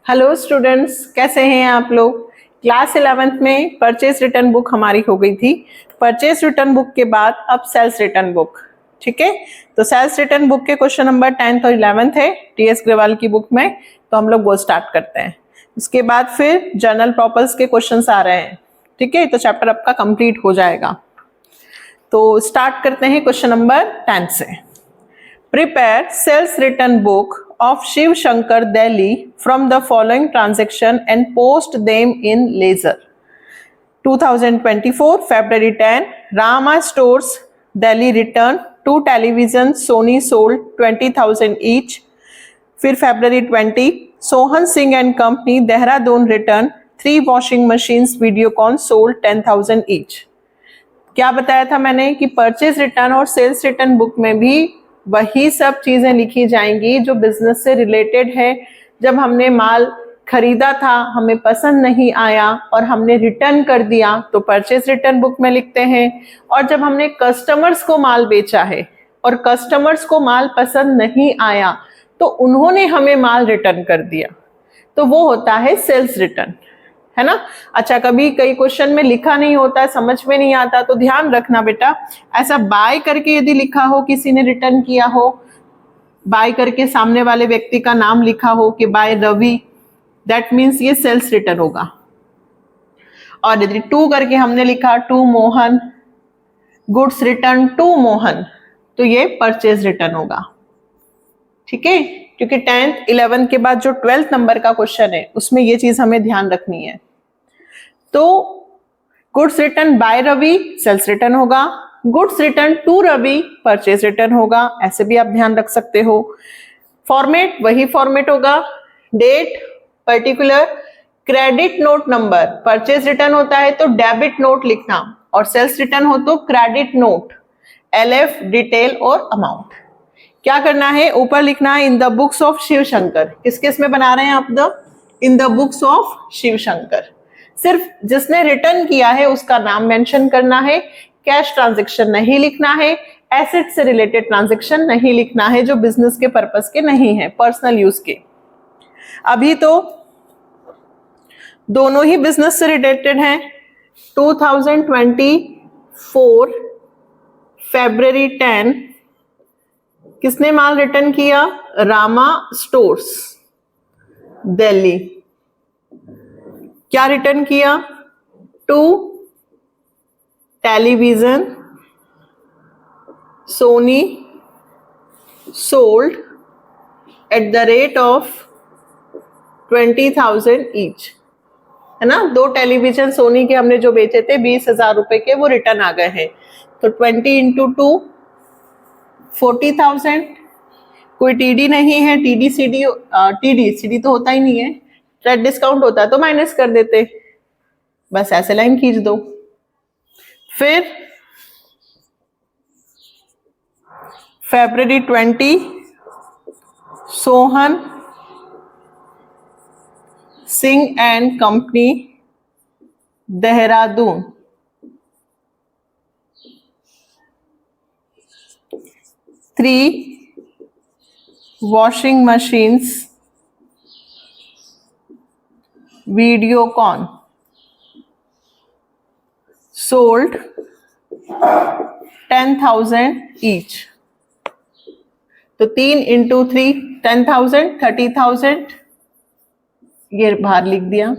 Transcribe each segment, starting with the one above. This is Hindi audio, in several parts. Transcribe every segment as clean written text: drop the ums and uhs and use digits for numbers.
हेलो स्टूडेंट्स, कैसे हैं आप लोग। क्लास 11th में परचेज रिटर्न बुक हमारी हो गई थी। परचेज रिटर्न बुक के बाद अब सेल्स रिटर्न बुक, ठीक है। तो सेल्स रिटर्न बुक के क्वेश्चन नंबर 10th और 11th है टीएस ग्रेवाल की बुक में, तो हम लोग वो स्टार्ट करते हैं। उसके बाद फिर जर्नल प्रॉपर्स के क्वेश्चंस आ रहे हैं, ठीक है। तो चैप्टर आपका कंप्लीट हो जाएगा। तो स्टार्ट करते हैं क्वेश्चन नंबर 10 से। Prepare sales return book of Shiv Shankar Delhi from the following transaction and post them in ledger. 2024 February 10 Rama Stores Delhi return 2 televisions Sony sold 20,000 each. फिर February 20 Sohan Singh and Company Dehradun return 3 washing machines Videocon sold 10,000 each. क्या बताया था मैंने कि परचेज रिटर्न और सेल्स रिटर्न बुक में भी वही सब चीजें लिखी जाएंगी जो बिजनेस से रिलेटेड है। जब हमने माल खरीदा था, हमें पसंद नहीं आया और हमने रिटर्न कर दिया तो परचेज रिटर्न बुक में लिखते हैं। और जब हमने कस्टमर्स को माल बेचा है और कस्टमर्स को माल पसंद नहीं आया तो उन्होंने हमें माल रिटर्न कर दिया, तो वो होता है सेल्स रिटर्न, है ना। अच्छा, कभी कई क्वेश्चन में लिखा नहीं होता है, समझ में नहीं आता, तो ध्यान रखना बेटा, ऐसा बाय करके यदि लिखा हो, किसी ने रिटर्न किया हो, बाय करके सामने वाले व्यक्ति का नाम लिखा हो कि बाय रवि, दैट मीन्स ये सेल्स रिटर्न होगा। और यदि टू करके हमने लिखा to Mohan, goods return to Mohan, तो ये परचेज रिटर्न होगा, ठीक है। क्योंकि 10th 11th के बाद जो 12th नंबर का क्वेश्चन है उसमें ये चीज हमें ध्यान रखनी है। तो goods return by Ravi sales return होगा, goods return to Ravi purchase return होगा, ऐसे भी आप ध्यान रख सकते हो। फॉर्मेट वही फॉर्मेट होगा, date particular, credit note number. Purchase return होता है तो डेबिट नोट लिखना और सेल्स रिटर्न हो तो क्रेडिट नोट, एलएफ, डिटेल और अमाउंट। क्या करना है, ऊपर लिखना है in the books of Shiv Shankar. किस किस में बना रहे हैं आप in the books of Shiv Shankar. सिर्फ जिसने रिटर्न किया है उसका नाम मेंशन करना है, कैश ट्रांजैक्शन नहीं लिखना है, एसेट से रिलेटेड ट्रांजैक्शन नहीं लिखना है जो बिजनेस के पर्पस के नहीं है, पर्सनल यूज के। अभी तो दोनों ही बिजनेस से रिलेटेड हैं। 2024 February 10 किसने माल रिटर्न किया, रामा स्टोर्स दिल्ली। क्या रिटर्न किया, 2 television Sony sold at the rate of 20,000 each, है ना। 2 टेलीविजन सोनी के हमने जो बेचे थे 20,000 रुपए के, वो रिटर्न आ गए हैं। तो 20 इंटू 2 40,000। कोई टीडी नहीं है, टीडी सीडी तो होता ही नहीं है, ट्रेड डिस्काउंट होता है तो माइनस कर देते, बस ऐसे लाइन खींच दो। फिर February 20 Sohan Singh and company Dehradun 3 washing machines Videocon sold 10,000 each। तो 3 इंटू 3 10,000 30,000, ये बाहर लिख दिया।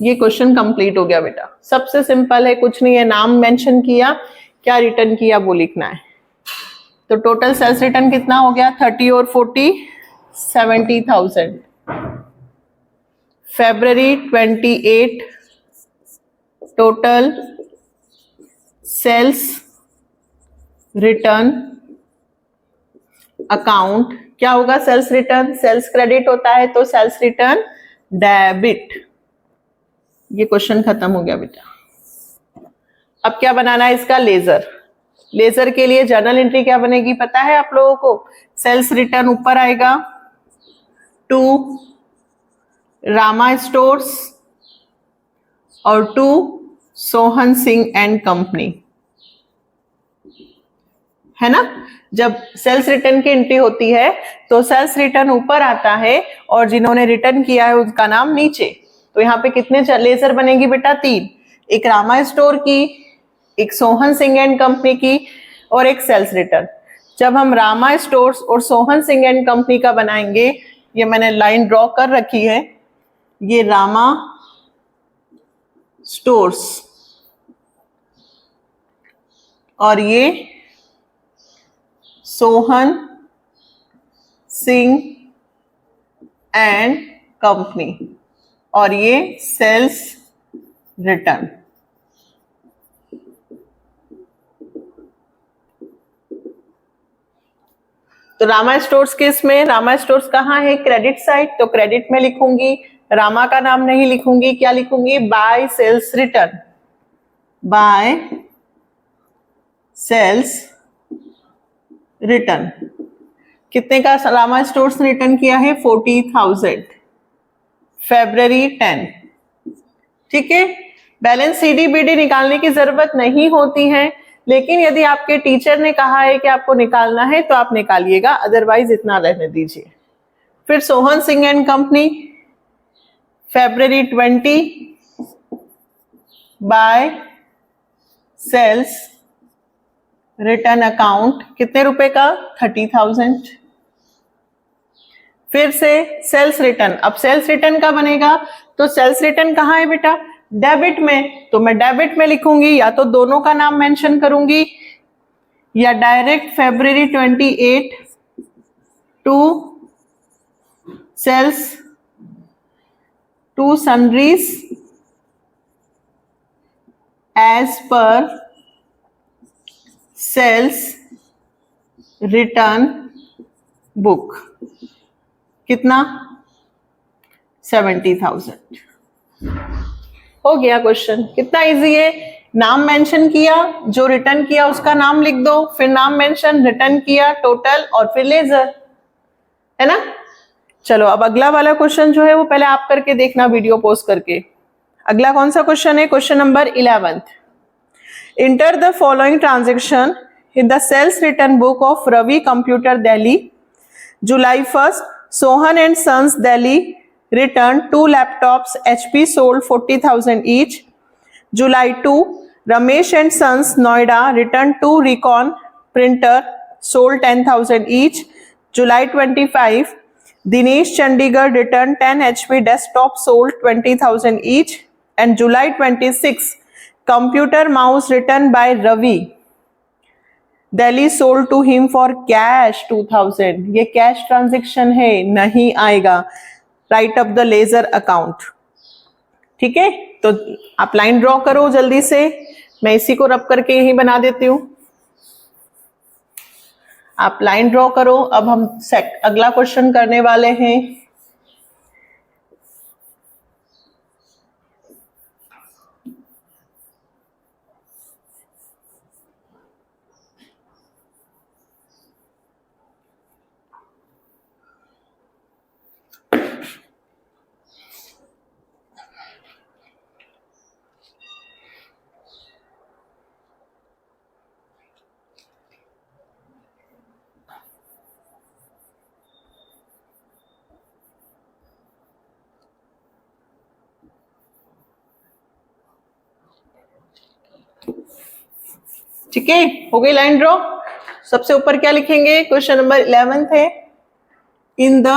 ये क्वेश्चन कंप्लीट हो गया बेटा, सबसे सिंपल है, कुछ नहीं है, नाम मेंशन किया, क्या रिटर्न किया वो लिखना है। तो टोटल सेल्स रिटर्न कितना हो गया, 30 और 40 70,000। February 28 total sales return account क्या होगा, सेल्स रिटर्न, सेल्स क्रेडिट होता है तो सेल्स रिटर्न डेबिट। ये क्वेश्चन खत्म हो गया बेटा। अब क्या बनाना है इसका, लेजर। लेजर के लिए जर्नल एंट्री क्या बनेगी पता है आप लोगों को, सेल्स रिटर्न ऊपर आएगा, 2 रामा स्टोर्स और 2 सोहन सिंह एंड कंपनी। है ना। जब सेल्स रिटर्न की एंट्री होती है तो सेल्स रिटर्न ऊपर आता है और जिन्होंने रिटर्न किया है उसका नाम नीचे। तो यहाँ पे कितने लेजर बनेगी बेटा? 3, एक रामा स्टोर की, एक सोहन सिंह एंड कंपनी की और एक सेल्स रिटर्न। जब हम रामा स्टोर्स और सोहन सिंह एंड कंपनी का बनाएंगे, ये मैंने लाइन ड्रॉ कर रखी है, ये रामा स्टोर्स और ये सोहन सिंह एंड कंपनी और ये सेल्स रिटर्न। तो रामा स्टोर्स के इसमें, रामा स्टोर्स कहाँ है? क्रेडिट साइड, तो क्रेडिट में लिखूंगी, रामा का नाम नहीं लिखूंगी, क्या लिखूंगी? By sales return, by sales return. कितने का रामा स्टोर्स ने रिटर्न किया है? 40,000, February 10। ठीक है, बैलेंस CDBD निकालने की जरूरत नहीं होती है, लेकिन यदि आपके टीचर ने कहा है कि आपको निकालना है तो आप निकालिएगा, अदरवाइज इतना रहने दीजिए। फिर Sohan Singh and company February 20 by sales return account, कितने रुपए का? 30,000। फिर से सेल्स रिटर्न, अब सेल्स रिटर्न का बनेगा, तो सेल्स रिटर्न कहाँ है बेटा? डेबिट में, तो मैं डेबिट में लिखूंगी, या तो दोनों का नाम मेंशन करूंगी या direct February 28 to sales to sundries as per sales return book. कितना? 70,000। हो गया क्वेश्चन, कितना इजी है। नाम मेंशन किया, जो रिटर्न किया उसका नाम लिख दो, फिर नाम मेंशन, रिटर्न किया, टोटल और फिर लेजर, है ना। चलो अब अगला वाला क्वेश्चन जो है वो पहले आप करके देखना वीडियो पॉज करके। अगला कौन सा क्वेश्चन है? Question number 11। Enter the following transaction in the sales return book of Ravi Computer Delhi. July 1st, Sohan and Sons Delhi returned 2 laptops HP sold 40,000 each. July 2, Ramesh and Sons Noida returned 2 Recon printer sold 10,000 each. July 25, Dinesh Chandigarh returned 10 HP desktop sold 20,000 each. And July 26, computer mouse returned by Ravi Delhi sold to him for cash 2,000। ये कैश ट्रांजेक्शन है, नहीं आएगा, right up the ledger account. ठीक है, तो आप लाइन ड्रॉ करो जल्दी से, मैं इसी को रब करके यही बना देती हूं। आप लाइन ड्रॉ करो। अब हम अगला क्वेश्चन करने वाले हैं। ठीक है, हो गई लाइन ड्रॉ। सबसे ऊपर क्या लिखेंगे? क्वेश्चन नंबर 11 है, इन द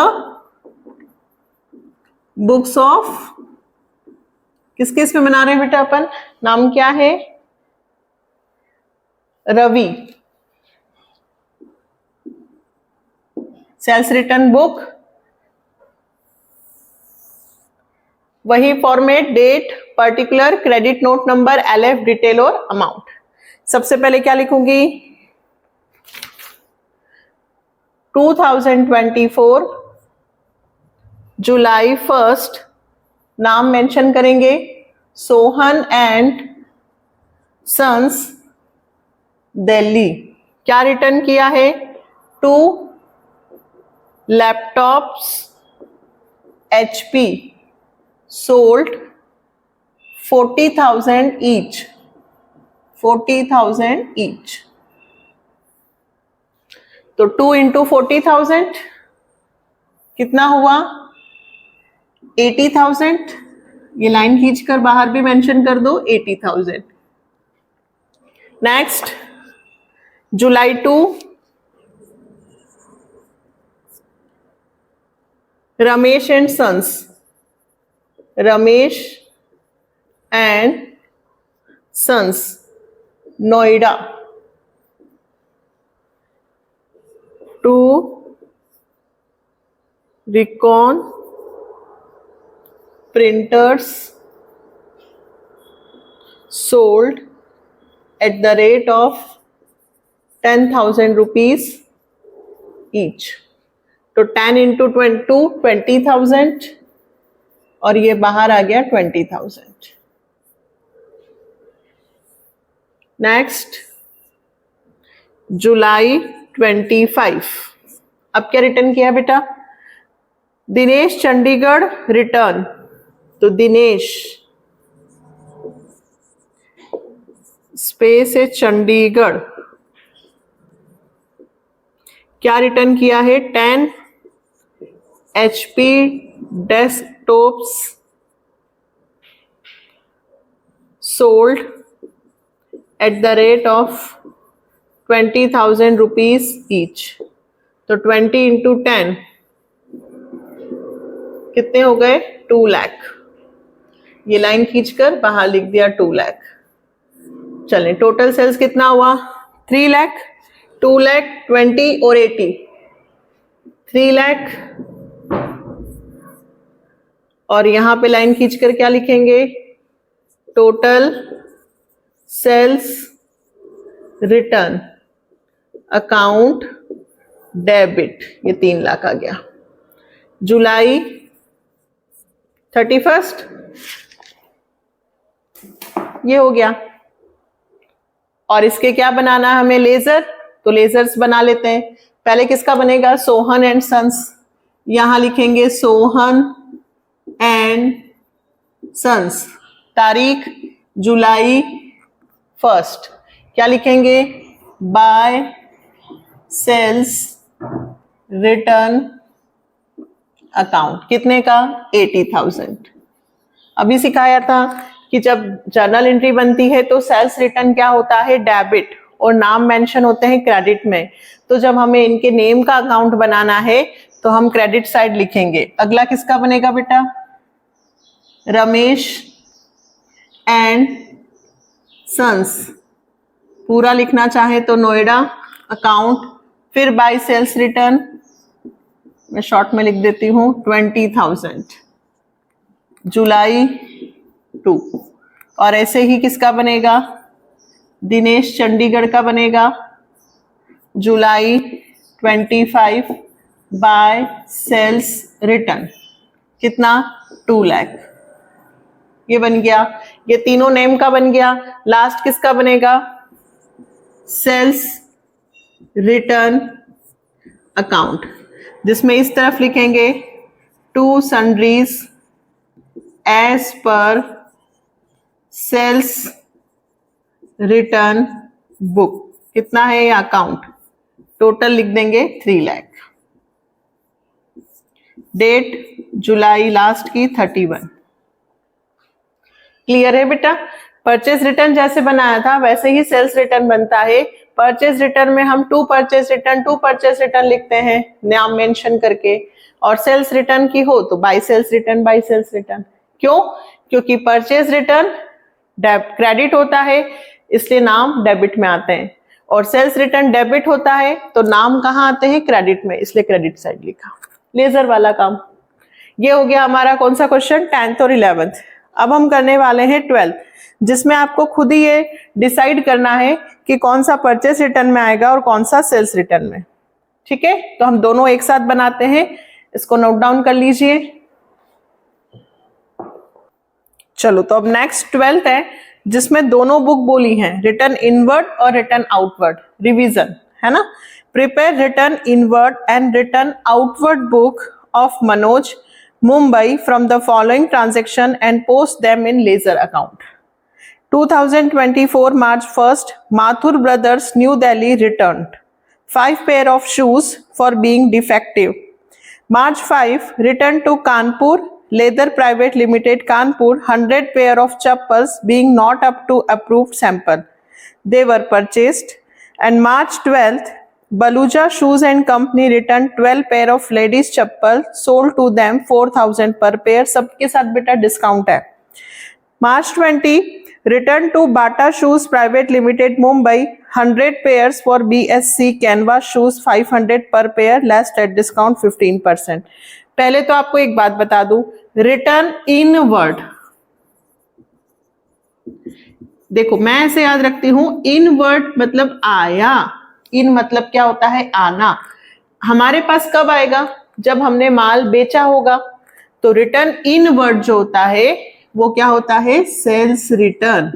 बुक्स ऑफ, किस किस में बना रहे हैं बेटा अपन? नाम क्या है? रवि। सेल्स रिटर्न बुक, वही format, date, particular, credit note number, LF, detail और अमाउंट। सबसे पहले क्या लिखूंगी? 2024 जुलाई 1, नाम मेंशन करेंगे, सोहन एंड सन्स दिल्ली। क्या रिटर्न किया है? 2 laptops HP sold 40,000 each, 40,000 each। तो 2 into 40,000 कितना हुआ? 80,000। ये लाइन खींचकर बाहर भी मेंशन कर दो, 80,000। नेक्स्ट जुलाई 2, Ramesh and sons, Ramesh and sons, Noida, two Recon printers sold at the rate of 10,000 rupees each. तो 10 into 22 20,000 और ये बाहर आ गया 20,000। नेक्स्ट जुलाई 25, अब क्या रिटर्न किया बेटा? दिनेश चंडीगढ़ रिटर्न, तो दिनेश स्पेस है चंडीगढ़, क्या रिटर्न किया है? 10 HP desktops sold at the rate of 20,000 rupees each. तो 20 into 10 कितने हो गए? 2 लाख। ये लाइन खींचकर बाहर लिख दिया 2 लाख। चलें, टोटल सेल्स कितना हुआ? 3 लाख, 2 लाख, 20 और 80, 3 लाख। और यहां पे लाइन खींचकर क्या लिखेंगे? Total sales return account debit, ये 3 लाख आ गया। जुलाई 31 ये हो गया। और इसके क्या बनाना है हमें? लेजर, तो लेजर्स बना लेते हैं। पहले किसका बनेगा? सोहन एंड सन्स, यहां लिखेंगे सोहन एंड सन्स, तारीख जुलाई 1, क्या लिखेंगे? बाय सेल्स रिटर्न अकाउंट, कितने का? 80,000। अभी सिखाया था कि जब जर्नल एंट्री बनती है तो सेल्स रिटर्न क्या होता है? डेबिट, और नाम मेंशन होते हैं क्रेडिट में। तो जब हमें इनके नेम का अकाउंट बनाना है तो हम क्रेडिट साइड लिखेंगे। अगला किसका बनेगा बेटा? रमेश एंड सन्स, पूरा लिखना चाहे तो नोएडा अकाउंट, फिर बाय सेल्स रिटर्न, मैं शॉर्ट में लिख देती हूं 20,000 जुलाई 2। और ऐसे ही किसका बनेगा? दिनेश चंडीगढ़ का बनेगा जुलाई 25 बाय सेल्स रिटर्न, कितना? 2 लाख। ये बन गया, ये तीनों नेम का बन गया। लास्ट किसका बनेगा? सेल्स रिटर्न अकाउंट, जिसमें इस तरफ लिखेंगे to sundries as per sales return book, कितना है ये अकाउंट? टोटल लिख देंगे 3 लाख। डेट जुलाई लास्ट की 31। क्लियर है बेटा? परचेज रिटर्न जैसे बनाया था वैसे ही सेल्स रिटर्न बनता है। परचेज रिटर्न में हम टू परचेज रिटर्न लिखते हैं नाम मेंशन करके, और सेल्स रिटर्न की हो तो बाय सेल्स रिटर्न। क्यों? क्योंकि परचेज रिटर्न क्रेडिट होता है इसलिए नाम डेबिट में आते हैं, और सेल्स रिटर्न डेबिट होता है तो नाम कहाँ आते हैं? क्रेडिट में, इसलिए क्रेडिट साइड लिखा। लेजर वाला काम ये हो गया हमारा। कौन सा क्वेश्चन? 10th और 11th। अब हम करने वाले हैं 12th, जिसमें आपको खुद ही ये डिसाइड करना है कि कौन सा परचेस रिटर्न में आएगा और कौन सा सेल्स रिटर्न में। ठीक है, तो हम दोनों एक साथ बनाते हैं, इसको नोट डाउन कर लीजिए। चलो, तो अब नेक्स्ट 12th है जिसमें दोनों बुक बोली हैं, रिटर्न इनवर्ड और रिटर्न आउटवर्ड। रिवीजन है ना। Prepare return inward and return outward book of Manoj Mumbai from the following transaction and post them in ledger account. 2024 March 1st, Mathur Brothers, New Delhi returned 5 pair of shoes for being defective. March 5, return to Kanpur Leather Private Limited, Kanpur, 100 pair of chappals being not up to approved sample. They were purchased. And March 12th, Baluja Shoes and Company returned 12 pair of ladies chappal, sold to them 4,000 per pair. सबके साथ बेटा डिस्काउंट है. March 20, return to Bata Shoes Private Limited, Mumbai, 100 pairs for BSC canvas shoes, 500 per pair, less at discount 15%. पहले तो आपको एक बात बता दूं, रिटर्न इनवर्ड, देखो मैं ऐसे याद रखती हूं, इनवर्ड मतलब आया, इन मतलब क्या होता है, आना. हमारे पास कब आएगा, जब हमने माल बेचा होगा. तो रिटर्न इनवर्ड जो होता है वो क्या होता है, सेल्स रिटर्न.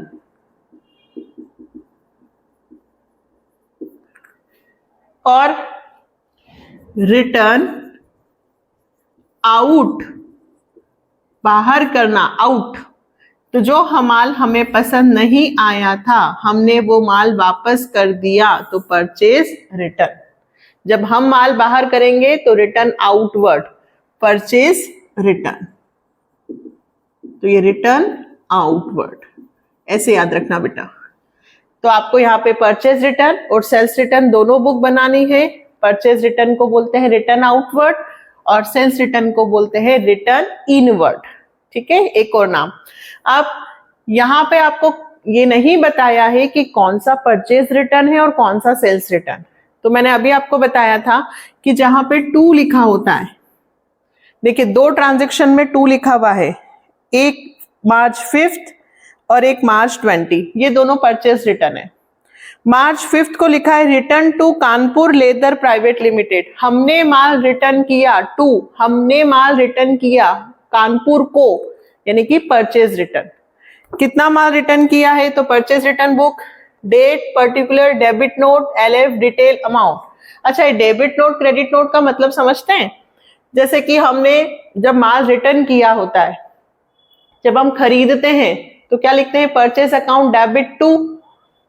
और रिटर्न आउट, बाहर करना, आउट. तो जो माल हमें पसंद नहीं आया था, हमने वो माल वापस कर दिया, तो परचेज रिटर्न. जब हम माल बाहर करेंगे तो रिटर्न आउटवर्ड, परचेज रिटर्न. तो ये रिटर्न आउटवर्ड, ऐसे याद रखना बेटा. तो आपको यहाँ पे परचेज रिटर्न और सेल्स रिटर्न दोनों बुक बनानी है. परचेज रिटर्न को बोलते हैं रिटर्न आउटवर्ड और सेल्स रिटर्न को बोलते हैं रिटर्न इनवर्ड. ठीक है, एक और नाम. अब यहाँ पे आपको ये नहीं बताया है कि कौन सा परचेज रिटर्न है और कौन सा सेल्स रिटर्न. तो मैंने अभी आपको बताया था कि जहां पे 2 लिखा होता है, देखिए 2 ट्रांजेक्शन में 2 लिखा हुआ है, एक मार्च 5 और एक मार्च 20, ये दोनों परचेज रिटर्न है. मार्च 5 को लिखा है return to Kanpur leather private limited. हमने माल रिटर्न किया, हमने माल रिटर्न किया कानपुर को, यानी कि परचेज रिटर्न. कितना माल रिटर्न किया है, तो purchase return book, date, particular, debit note, LF, detail, amount. अच्छा, ये डेबिट नोट क्रेडिट नोट का मतलब समझते हैं. जैसे कि हमने जब माल रिटर्न किया होता है, जब हम खरीदते हैं तो क्या लिखते हैं, परचेज अकाउंट डेबिट टू,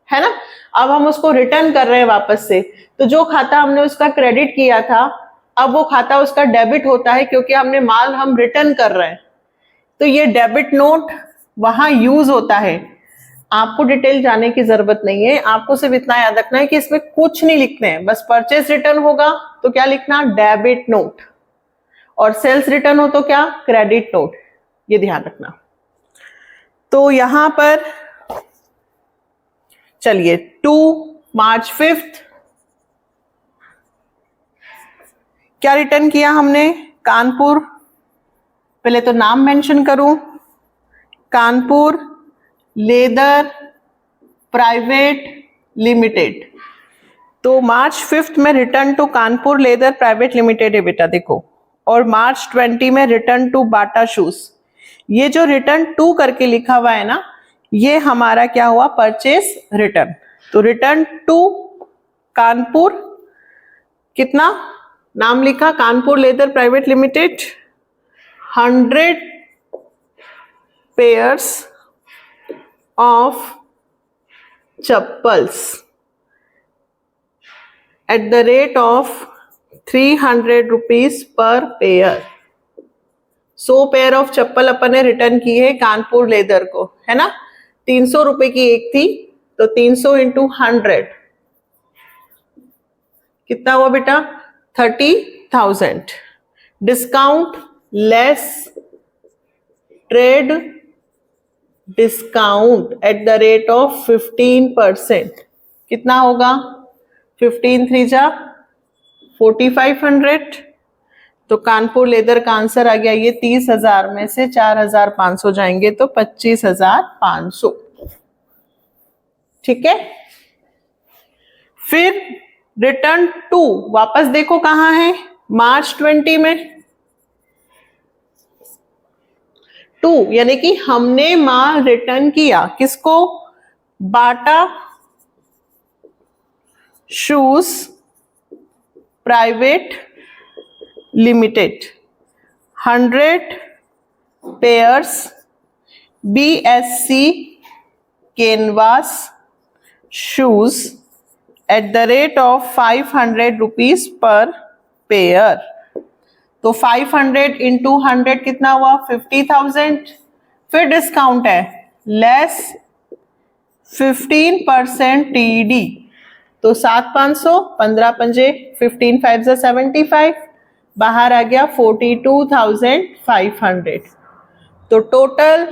है ना. अब हम उसको रिटर्न कर रहे हैं वापस से, तो जो खाता हमने उसका क्रेडिट किया था, अब वो खाता उसका डेबिट होता है, क्योंकि हमने माल हम रिटर्न कर रहे हैं. तो ये डेबिट नोट वहां यूज होता है. आपको डिटेल जाने की जरूरत नहीं है, आपको सिर्फ इतना याद रखना है कि इसमें कुछ नहीं लिखते हैं, बस परचेज रिटर्न होगा तो क्या लिखना, डेबिट नोट, और सेल्स रिटर्न हो तो क्या, क्रेडिट नोट. ये ध्यान रखना. तो यहां पर चलिए 2 मार्च 5 क्या रिटर्न किया हमने, कानपुर, पहले तो नाम मेंशन करूं, कानपुर लेदर प्राइवेट लिमिटेड. तो मार्च 5 में return to Kanpur leather private limited है बेटा, देखो. और मार्च 20 में रिटर्न टू बाटा शूज. ये जो रिटर्न टू करके लिखा हुआ है ना, ये हमारा क्या हुआ, परचेज रिटर्न. तो रिटर्न टू कानपुर, कितना नाम लिखा, Kanpur leather private limited, 100 pairs of chappals at the rate of 300 rupees per pair. 100 pair of chappal अपन ने रिटर्न की है कानपुर लेदर को, है ना. 300 रुपए की एक थी, तो 300 इंटू 100 कितना हुआ बेटा, 30,000. Discount less trade discount at the rate of 15%, कितना होगा, 15 3 जा 4500. तो कानपुर लेदर का आंसर आ गया ये 30,000 में से 4,500 जाएंगे तो 25,500. ठीक है. फिर रिटर्न टू वापस देखो कहां है, मार्च 20 में 2, यानी कि हमने माल रिटर्न किया किसको, Bata shoes private limited, 100 pairs BSC canvas shoes at the rate of 500 rupees per pair. तो 500 इंटू 100 कितना हुआ 50,000। फिर डिस्काउंट है लेस 15% TD, तो 7,500, 15 पंजे 15 5 75, बाहर आ गया 42,500। तो टोटल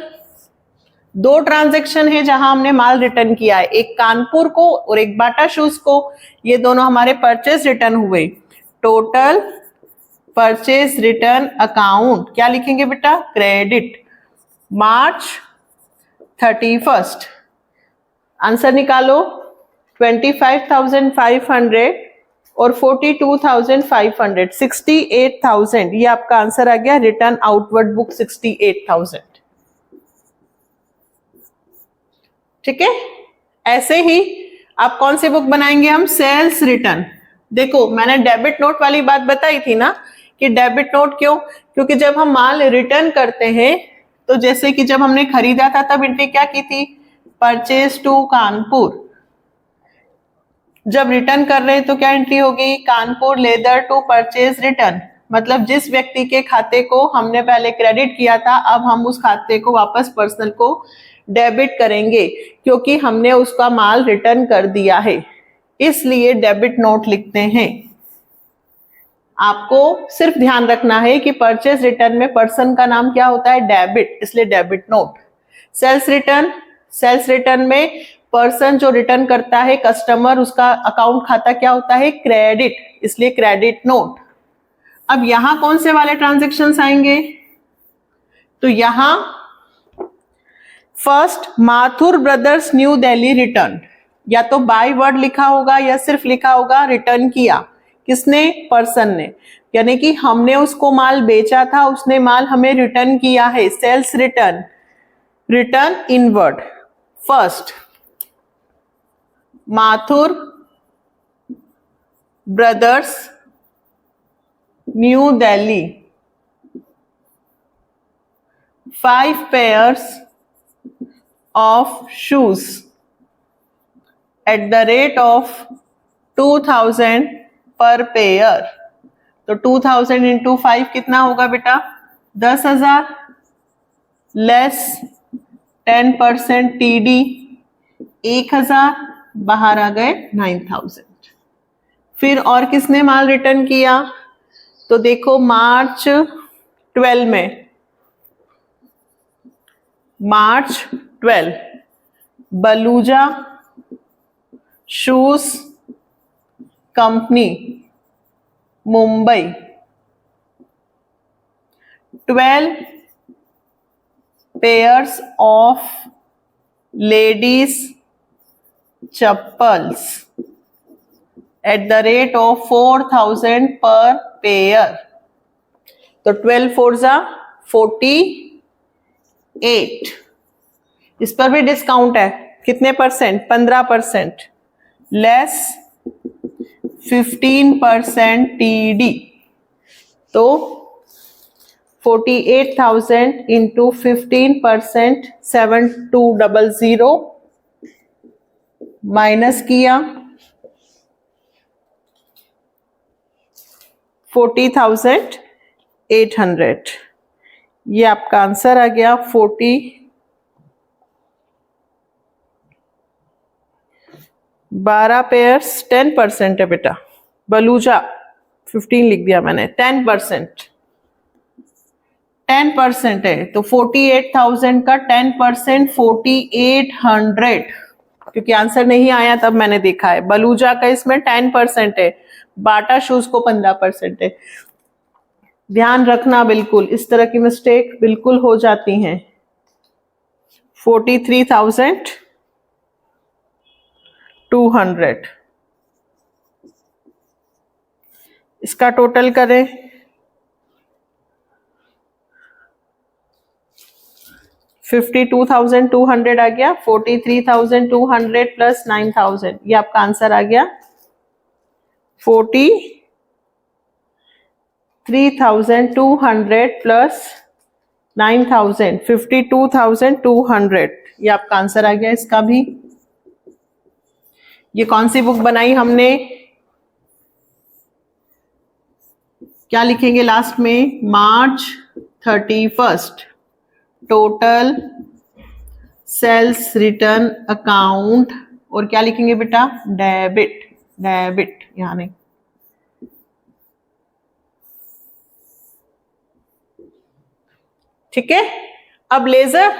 दो ट्रांजैक्शन है जहां हमने माल रिटर्न किया है, एक कानपुर को और एक बाटा शूज को। ये दोनों हमारे परचेज रिटर्न हुए। टोटल परचेज रिटर्न अकाउंट क्या लिखेंगे बेटा, क्रेडिट मार्च 31। आंसर निकालो 25,500 और 42,500, 68,000। ये आपका आंसर आ गया, रिटर्न आउटवर्ड बुक 68,000। ठीक है, ऐसे ही आप कौन सी बुक बनाएंगे, हम सेल्स रिटर्न। देखो मैंने डेबिट नोट वाली बात बताई थी ना कि डेबिट नोट क्यों, क्योंकि जब हम माल रिटर्न करते हैं तो जैसे कि जब हमने खरीदा था तब एंट्री क्या की थी, परचेज टू कानपुर। जब रिटर्न कर रहे हैं तो क्या एंट्री होगी, Kanpur leather to purchase return. मतलब जिस व्यक्ति के खाते को हमने पहले क्रेडिट किया था अब हम उस खाते को वापस पर्सनल को डेबिट करेंगे क्योंकि हमने उसका माल रिटर्न कर दिया है, इसलिए डेबिट नोट लिखते हैं। आपको सिर्फ ध्यान रखना है कि परचेज रिटर्न में पर्सन का नाम क्या होता है, डेबिट, इसलिए डेबिट नोट। सेल्स रिटर्न में पर्सन जो रिटर्न करता है कस्टमर, उसका अकाउंट खाता क्या होता है, क्रेडिट, इसलिए क्रेडिट नोट। अब यहां कौन से वाले ट्रांजैक्शंस आएंगे, तो यहां first Mathur brothers New Delhi return, या तो बाय वर्ड लिखा होगा या सिर्फ लिखा होगा रिटर्न किया, किसने, पर्सन ने, यानी कि हमने उसको माल बेचा था, उसने माल हमें रिटर्न किया है। Sales return, return inward. First Mathur brothers New Delhi 5 pairs of shoes at the rate of 2,000 per pair। तो 2,000 इंटू 5 कितना होगा बेटा, 10,000 लेस 10% TD 1,000, बाहर आ गए 9,000। फिर और किसने माल रिटर्न किया, तो देखो मार्च 12 में, मार्च 12 Baluja shoes company Mumbai 12 pairs of ladies chappals at the rate of 4,000 per pair। तो 12 4 जा 48। इस पर भी डिस्काउंट है, कितने परसेंट, 15%, लेस 15% TD। तो 48,000 इंटू 15% 7,200 माइनस किया 40,800। ये आपका आंसर आ गया 12 पेयर्स 10% है बेटा, बलूजा 15 लिख दिया मैंने, 10% है। तो 48,000 का 10% 4,800, क्योंकि आंसर नहीं आया तब मैंने देखा है। बलूजा का इसमें 10% है, बाटा शूज को 15% है। ध्यान रखना, बिल्कुल इस तरह की मिस्टेक बिल्कुल हो जाती हैं। 43,200 इसका टोटल करें, $52,200 आ गया, 43,200 प्लस 9,000, ये आपका आंसर आ गया 43,200 प्लस 9,000, 52,200, ये आपका आंसर आ गया इसका भी। ये कौन सी बुक बनाई हमने, क्या लिखेंगे लास्ट में, March 31st total sales return account, और क्या लिखेंगे बेटा, डेबिट, डेबिट यहां नहीं, ठीक है। अब लेजर,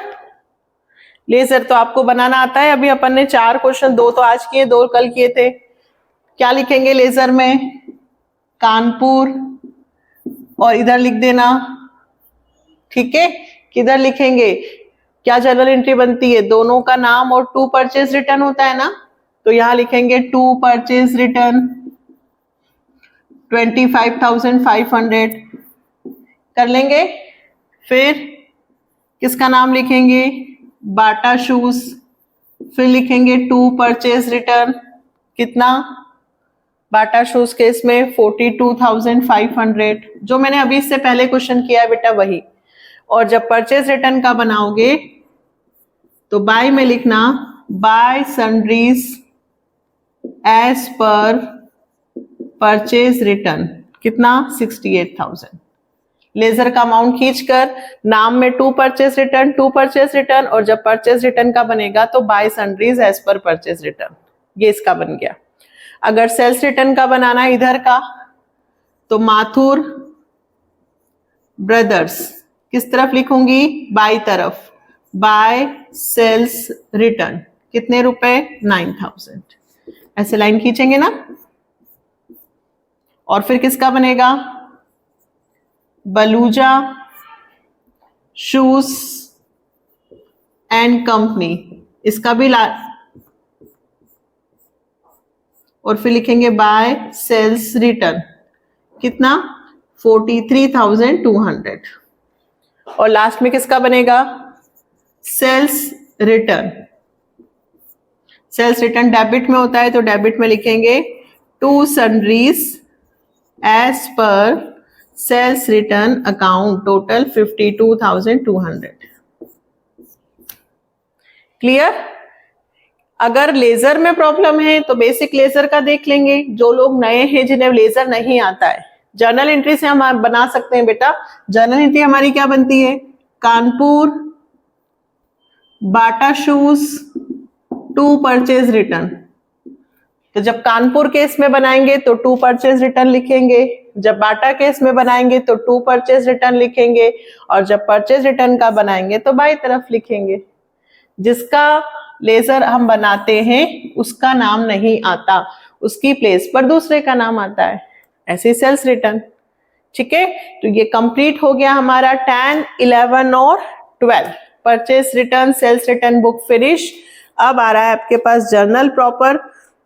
लेजर तो आपको बनाना आता है, अभी अपन ने 4 क्वेश्चन, 2 तो आज किए, 2 कल किए थे। क्या लिखेंगे लेजर में, कानपुर, और इधर लिख देना, ठीक है। किधर लिखेंगे, क्या जनरल एंट्री बनती है, दोनों का नाम और 2 परचेज रिटर्न होता है ना, तो यहां लिखेंगे 2 परचेज रिटर्न 25,500 कर लेंगे। फिर किसका नाम लिखेंगे, बाटा शूज, फिर लिखेंगे 2 परचेज रिटर्न, कितना, बाटा शूज के इसमें 42,500, जो मैंने अभी इससे पहले क्वेश्चन किया है बेटा वही। और जब परचेज रिटर्न का बनाओगे तो बाय में लिखना, by sundries as per purchase return, कितना, 68,000। लेजर का अमाउंट खींचकर नाम में 2 परचेज रिटर्न, 2 परचेज रिटर्न, और जब परचेज रिटर्न का बनेगा तो by sundries as per purchase return, ये इसका बन गया। अगर सेल्स रिटर्न का बनाना है इधर का, तो माथुर ब्रदर्स किस तरफ लिखूंगी, बाई तरफ, बाय सेल्स रिटर्न, कितने रुपए, 9,000, ऐसे लाइन खींचेंगे ना। और फिर किसका बनेगा, बलूजा शूज एंड कंपनी, इसका भी और फिर लिखेंगे बाय सेल्स रिटर्न, कितना, 43,200। और लास्ट में किसका बनेगा, sales return, sales return debit में होता है तो डेबिट में लिखेंगे 2 sundries as per sales return account total 52,200। Clear. अगर लेजर में प्रॉब्लम है तो बेसिक लेजर का देख लेंगे, जो लोग नए हैं जिन्हें लेजर नहीं आता है, जर्नल एंट्री से हम बना सकते हैं बेटा। जर्नल एंट्री हमारी क्या बनती है, कानपुर बाटा शूज 2 परचेज रिटर्न, तो जब कानपुर केस में बनाएंगे तो 2 परचेज रिटर्न लिखेंगे, जब बाटा केस में बनाएंगे तो 2 परचेज रिटर्न लिखेंगे, और जब परचेज रिटर्न का बनाएंगे तो बाई तरफ लिखेंगे। जिसका लेजर हम बनाते हैं उसका नाम नहीं आता, उसकी प्लेस पर दूसरे का नाम आता है, ऐसे सेल्स रिटर्न, ठीक है। तो ये कंप्लीट हो गया हमारा 10, 11 और 12 purchase return, sales return book finish. अब आ रहा है आपके पास जर्नल प्रॉपर,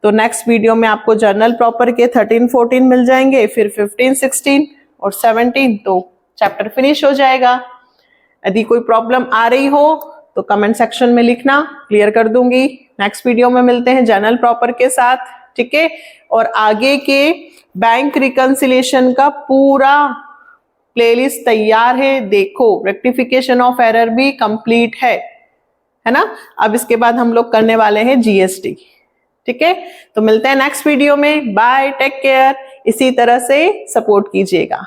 तो नेक्स्ट वीडियो में आपको जर्नल प्रॉपर के 13, 14 मिल जाएंगे, फिर 15, 16 और 17, तो चैप्टर फिनिश हो जाएगा। यदि कोई प्रॉब्लम आ रही हो तो कमेंट सेक्शन में लिखना, क्लियर कर दूंगी। नेक्स्ट वीडियो में मिलते हैं जर्नल प्रॉपर के साथ, ठीक है। और आगे के बैंक रिकंसिलिएशन का पूरा प्लेलिस्ट तैयार है, देखो, रेक्टिफिकेशन ऑफ एरर भी कंप्लीट है ना। अब इसके बाद हम लोग करने वाले हैं जीएसटी, ठीक है। तो मिलते हैं नेक्स्ट वीडियो में, बाय, टेक केयर, इसी तरह से सपोर्ट कीजिएगा।